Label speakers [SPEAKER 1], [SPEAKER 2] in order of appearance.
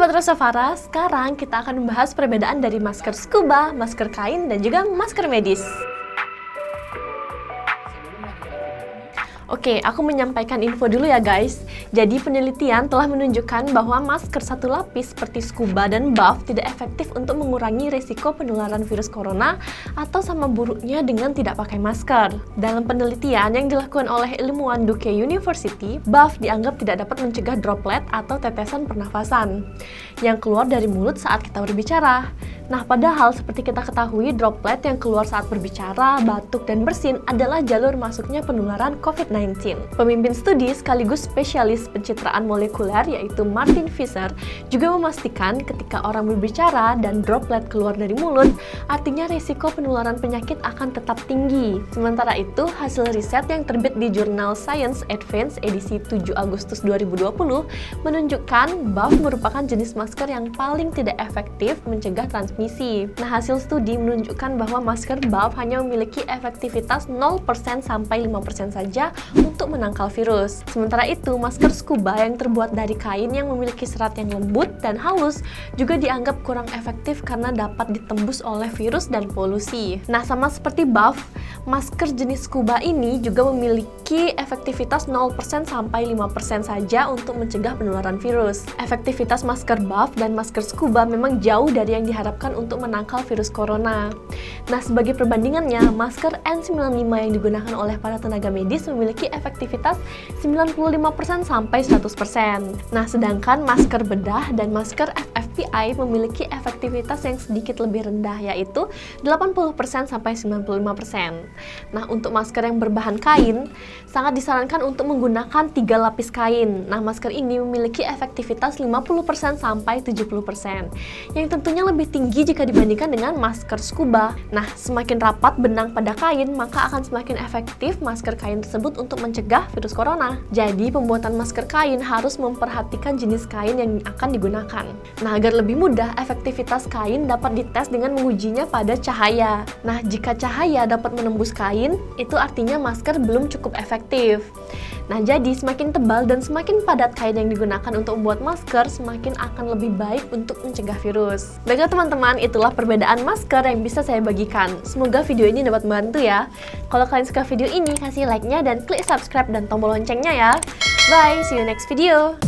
[SPEAKER 1] Sobat Rosavara, sekarang kita akan membahas perbedaan dari masker scuba, masker kain, dan juga masker medis. Oke, aku menyampaikan info dulu ya guys. Jadi penelitian telah menunjukkan bahwa masker satu lapis seperti scuba dan buff tidak efektif untuk mengurangi resiko penularan virus corona atau sama buruknya dengan tidak pakai masker. Dalam penelitian yang dilakukan oleh ilmuwan Duke University, buff dianggap tidak dapat mencegah droplet atau tetesan pernafasan yang keluar dari mulut saat kita berbicara. Nah, padahal seperti kita ketahui, droplet yang keluar saat berbicara, batuk, dan bersin adalah jalur masuknya penularan COVID-19. Pemimpin studi sekaligus spesialis pencitraan molekuler yaitu Martin Visser juga memastikan ketika orang berbicara dan droplet keluar dari mulut, artinya risiko penularan penyakit akan tetap tinggi. Sementara itu, hasil riset yang terbit di jurnal Science Advance edisi 7 Agustus 2020 menunjukkan buff merupakan jenis masker yang paling tidak efektif mencegah transmisi. Nah, hasil studi menunjukkan bahwa masker buff hanya memiliki efektivitas 0% sampai 5% saja untuk menangkal virus. Sementara itu, masker scuba yang terbuat dari kain yang memiliki serat yang lembut dan halus juga dianggap kurang efektif karena dapat ditembus oleh virus dan polusi. Nah, sama seperti buff, masker jenis scuba ini juga memiliki efektivitas 0% sampai 5% saja untuk mencegah penularan virus. Efektivitas masker buff dan masker scuba memang jauh dari yang diharapkan untuk menangkal virus corona. Nah, sebagai perbandingannya, masker N95 yang digunakan oleh para tenaga medis memiliki efektivitas 95% sampai 100%. Nah, sedangkan masker bedah dan masker FFP2 memiliki efektivitas yang sedikit lebih rendah, yaitu 80% sampai 95%. Nah, untuk masker yang berbahan kain, sangat disarankan untuk menggunakan 3 lapis kain. Nah, masker ini memiliki efektivitas 50% sampai 70%, yang tentunya lebih tinggi jika dibandingkan dengan masker scuba. Nah, semakin rapat benang pada kain, maka akan semakin efektif masker kain tersebut untuk mencegah virus corona. Jadi, pembuatan masker kain harus memperhatikan jenis kain yang akan digunakan. Nah, agar lebih mudah, efektivitas kain dapat dites dengan mengujinya pada cahaya. Nah, jika cahaya dapat menembus kain, itu artinya masker belum cukup efektif. Nah, jadi semakin tebal dan semakin padat kain yang digunakan untuk membuat masker, semakin akan lebih baik untuk mencegah virus. Baiklah teman-teman, itulah perbedaan masker yang bisa saya bagikan. Semoga video ini dapat membantu ya. Kalau kalian suka video ini, kasih like-nya dan klik subscribe dan tombol loncengnya ya. Bye, see you next video.